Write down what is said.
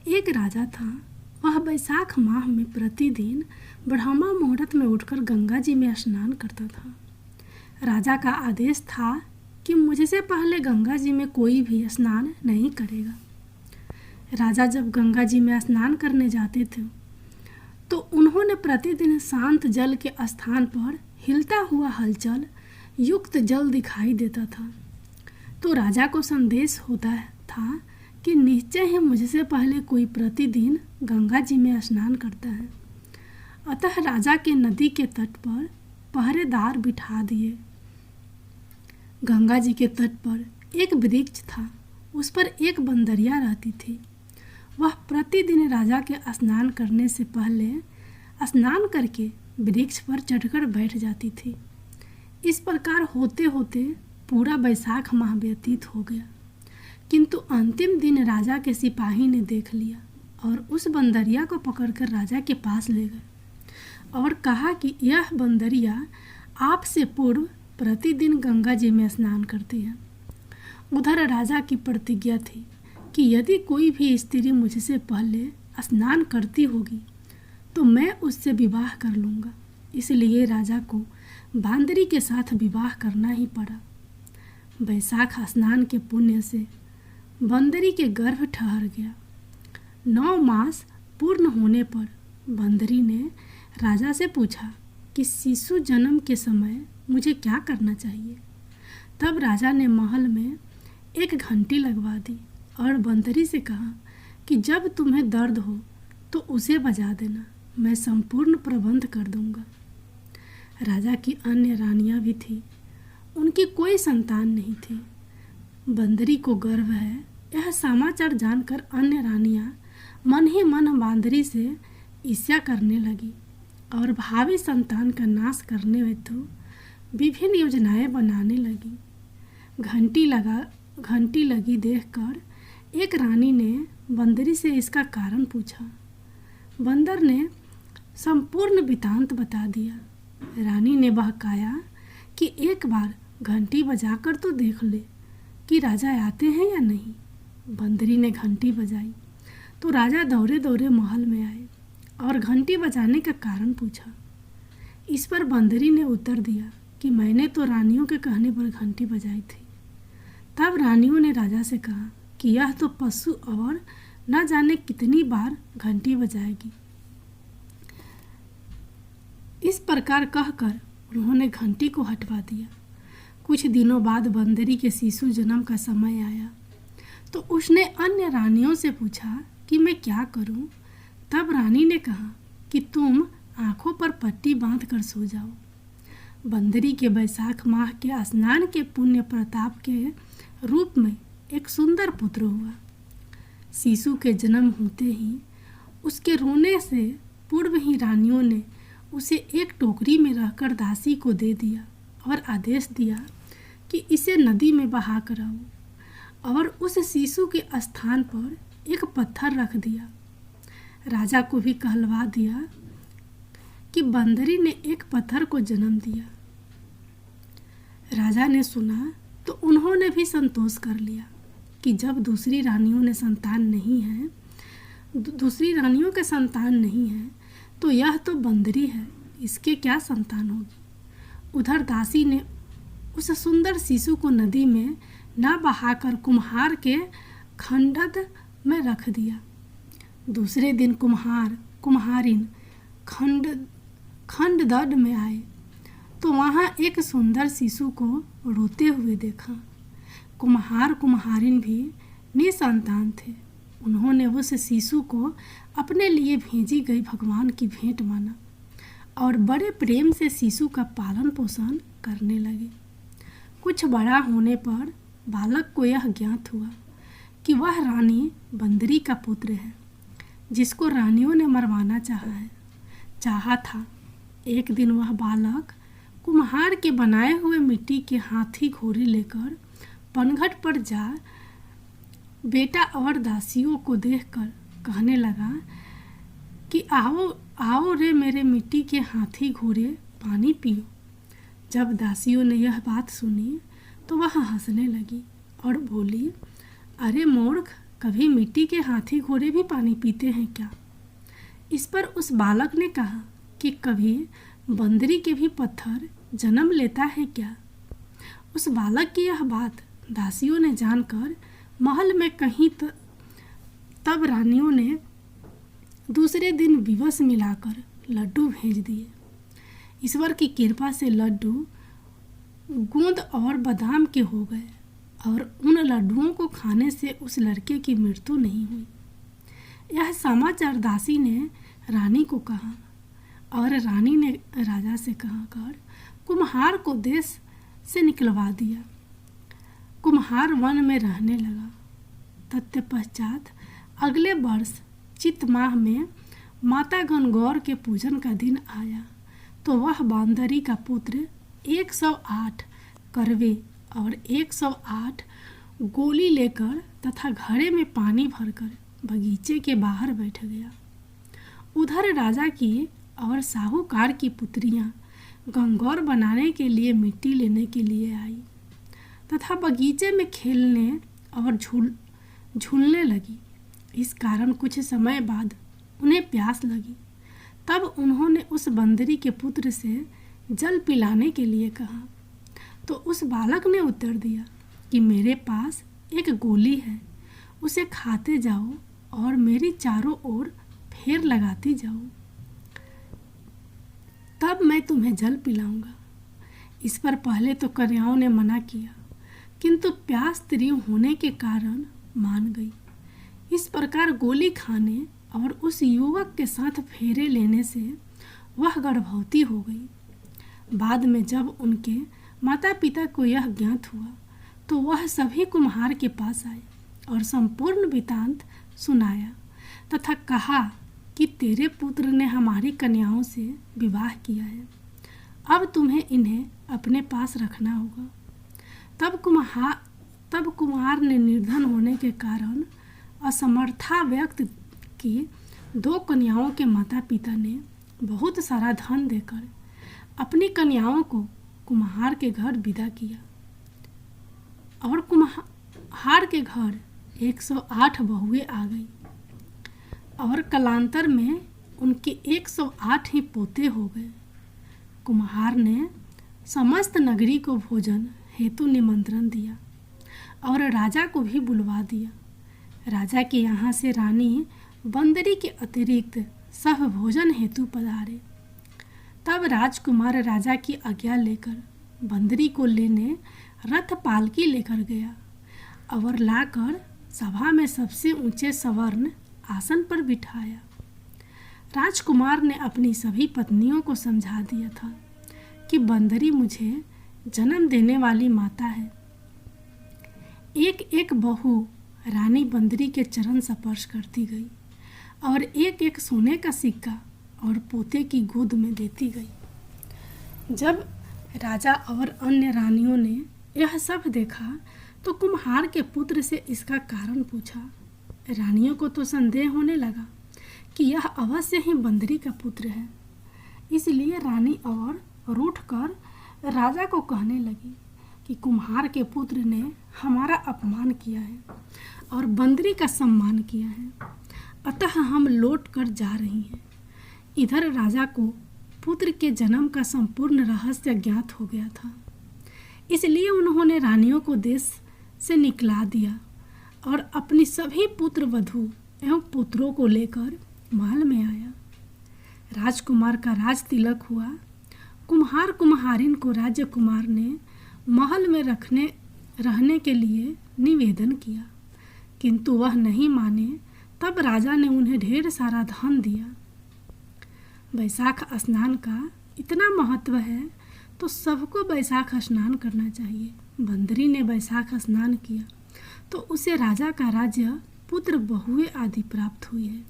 एक राजा था। वह बैसाख माह में प्रतिदिन ब्रह्मा मुहूर्त में उठकर गंगा जी में स्नान करता था। राजा का आदेश था कि मुझसे पहले गंगा जी में कोई भी स्नान नहीं करेगा। राजा जब गंगा जी में स्नान करने जाते थे तो उन्होंने प्रतिदिन शांत जल के स्थान पर हिलता हुआ हलचल युक्त जल दिखाई देता था। तो राजा को संदेश होता था कि निश्चय ही मुझसे पहले कोई प्रतिदिन गंगा जी में स्नान करता है। अतः राजा के नदी के तट पर पहरेदार बिठा दिए। गंगा जी के तट पर एक वृक्ष था। उस पर एक बंदरिया रहती थी। वह प्रतिदिन राजा के स्नान करने से पहले स्नान करके वृक्ष पर चढ़कर बैठ जाती थी। इस प्रकार होते होते पूरा बैसाख माह व्यतीत हो गया, किंतु अंतिम दिन राजा के सिपाही ने देख लिया और उस बंदरिया को पकड़कर राजा के पास ले गए और कहा कि यह बंदरिया आपसे पूर्व प्रतिदिन गंगा जी में स्नान करती है। उधर राजा की प्रतिज्ञा थी कि यदि कोई भी स्त्री मुझसे पहले स्नान करती होगी तो मैं उससे विवाह कर लूँगा। इसलिए राजा को बांदरी के साथ विवाह करना ही पड़ा। बैसाख स्नान के पुण्य से बंदरी के गर्भ ठहर गया। 9 मास पूर्ण होने पर बंदरी ने राजा से पूछा कि शिशु जन्म के समय मुझे क्या करना चाहिए। तब राजा ने महल में एक घंटी लगवा दी और बंदरी से कहा कि जब तुम्हें दर्द हो तो उसे बजा देना, मैं संपूर्ण प्रबंध कर दूंगा। राजा की अन्य रानियां भी थी। उनकी कोई संतान नहीं थी। बंदरी को गर्भ है यह समाचार जानकर अन्य रानियां मन ही मन बंदरी से ईर्ष्या करने लगी और भावी संतान का नाश करने हेतु विभिन्न योजनाएं बनाने लगी। घंटी लगी देखकर एक रानी ने बंदरी से इसका कारण पूछा। बंदर ने संपूर्ण वृत्तांत बता दिया। रानी ने बहकाया कि एक बार घंटी बजाकर तो देख ले कि राजा आते हैं या नहीं। बंदरी ने घंटी बजाई तो राजा दौड़े दौड़े महल में आए और घंटी बजाने का कारण पूछा। इस पर बंदरी ने उत्तर दिया कि मैंने तो रानियों के कहने पर घंटी बजाई थी। तब रानियों ने राजा से कहा कि यह तो पशु और न जाने कितनी बार घंटी बजाएगी। इस प्रकार कहकर उन्होंने घंटी को हटवा दिया। कुछ दिनों बाद बंदरी के शिशु जन्म का समय आया तो उसने अन्य रानियों से पूछा कि मैं क्या करूं। तब रानी ने कहा कि तुम आंखों पर पट्टी बांध कर सो जाओ। बंदरी के बैसाख माह के स्नान के पुण्य प्रताप के रूप में एक सुंदर पुत्र हुआ। शिशु के जन्म होते ही उसके रोने से पूर्व ही रानियों ने उसे एक टोकरी में रखकर दासी को दे दिया और आदेश दिया कि इसे नदी में बहा कर आओ और उस शिशु के स्थान पर एक पत्थर रख दिया। राजा को भी कहलवा दिया कि बंदरी ने एक पत्थर को जन्म दिया। राजा ने सुना तो उन्होंने भी संतोष कर लिया कि जब दूसरी रानियों के संतान नहीं है तो यह तो बंदरी है, इसके क्या संतान होगी। उधर दासी ने उस सुंदर शिशु को नदी में न बहाकर कुम्हार के खंडद में रख दिया। दूसरे दिन कुम्हारिन खंडद में आए तो वहाँ एक सुंदर शिशु को रोते हुए देखा। कुम्हारिन भी निसंतान थे। उन्होंने उस शिशु को अपने लिए भेजी गई भगवान की भेंट माना और बड़े प्रेम से शिशु का पालन पोषण करने लगे। कुछ बड़ा होने पर बालक को यह ज्ञात हुआ कि वह रानी बंदरी का पुत्र है, जिसको रानियों ने मरवाना चाहा था। एक दिन वह बालक कुम्हार के बनाए हुए मिट्टी के हाथी घोड़े लेकर पनघट पर जा बेटा और दासियों को देखकर कहने लगा कि आओ रे मेरे मिट्टी के हाथी घोड़े, पानी पियो। जब दासियों ने यह बात सुनी तो वह हंसने लगी और बोली, अरे मूर्ख, कभी मिट्टी के हाथी घोड़े भी पानी पीते हैं क्या? इस पर उस बालक ने कहा कि कभी बंदरी के भी पत्थर जन्म लेता है क्या? उस बालक की यह बात दासियों ने जानकर महल में कहीं तब रानियों ने दूसरे दिन विवश मिलाकर लड्डू भेज दिए। ईश्वर की कृपा से लड्डू गोंद और बादाम के हो गए और उन लड्डुओं को खाने से उस लड़के की मृत्यु नहीं हुई। यह समाचार दासी ने रानी को कहा और रानी ने राजा से कहकर कुम्हार को देश से निकलवा दिया। कुम्हार वन में रहने लगा। तत्पश्चात अगले वर्ष चित माह में माता गणगौर के पूजन का दिन आया तो वह बांदरी का पुत्र 108 करवे और 108 गोली लेकर तथा घड़े में पानी भरकर बगीचे के बाहर बैठ गया। उधर राजा की और साहूकार की पुत्रियां गणगौर बनाने के लिए मिट्टी लेने के लिए आई तथा बगीचे में खेलने और झूलने लगी। इस कारण कुछ समय बाद उन्हें प्यास लगी। तब उन्होंने उस बंदरी के पुत्र से जल पिलाने के लिए कहा तो उस बालक ने उत्तर दिया कि मेरे पास एक गोली है, उसे खाते जाओ और मेरी चारों ओर फेर लगाती जाओ, तब मैं तुम्हें जल पिलाऊंगा। इस पर पहले तो कन्याओं ने मना किया, किंतु प्यास तीव्र होने के कारण मान गई। इस प्रकार गोली खाने और उस युवक के साथ फेरे लेने से वह गर्भवती हो गई। बाद में जब उनके माता पिता को यह ज्ञात हुआ तो वह सभी कुम्हार के पास आए और संपूर्ण वृत्तांत सुनाया तथा कहा कि तेरे पुत्र ने हमारी कन्याओं से विवाह किया है, अब तुम्हें इन्हें अपने पास रखना होगा। तब कुम्हार ने निर्धन होने के कारण असमर्था व्यक्त की 2 कन्याओं के माता पिता ने बहुत सारा धन देकर अपनी कन्याओं को कुम्हार के घर विदा किया और कुम्हार के घर 108 बहुएं आ गई और कालांतर में उनके 108 ही पोते हो गए। कुम्हार ने समस्त नगरी को भोजन हेतु निमंत्रण दिया और राजा को भी बुलवा दिया। राजा के यहाँ से रानी बंदरी के अतिरिक्त सब भोजन हेतु पधारे। तब राजकुमार राजा की आज्ञा लेकर बंदरी को लेने रथ पालकी लेकर गया और लाकर सभा में सबसे ऊंचे सवर्ण आसन पर बिठाया। राजकुमार ने अपनी सभी पत्नियों को समझा दिया था कि बंदरी मुझे जन्म देने वाली माता है। एक एक बहू रानी बंदरी के चरण स्पर्श करती गई और एक एक सोने का सिक्का और पोते की गोद में देती गई। जब राजा और अन्य रानियों ने यह सब देखा तो कुम्हार के पुत्र से इसका कारण पूछा। रानियों को तो संदेह होने लगा कि यह अवश्य ही बंदरी का पुत्र है। इसलिए रानी और रूठ कर राजा को कहने लगी कि कुम्हार के पुत्र ने हमारा अपमान किया है और बंदरी का सम्मान किया है, अतः हम लौट कर जा रही हैं। इधर राजा को पुत्र के जन्म का संपूर्ण रहस्य ज्ञात हो गया था, इसलिए उन्होंने रानियों को देश से निकला दिया और अपनी सभी पुत्र वधू एवं पुत्रों को लेकर महल में आया। राजकुमार का राज तिलक हुआ। कुम्हार कुम्हारिन को राजकुमार ने महल में रहने के लिए निवेदन किया, किंतु वह नहीं माने। तब राजा ने उन्हें ढेर सारा धन दिया। वैशाख स्नान का इतना महत्व है तो सबको वैशाख स्नान करना चाहिए। बंदरी ने वैशाख स्नान किया तो उसे राजा का राज्य, पुत्र, बहुएं आदि प्राप्त हुई है।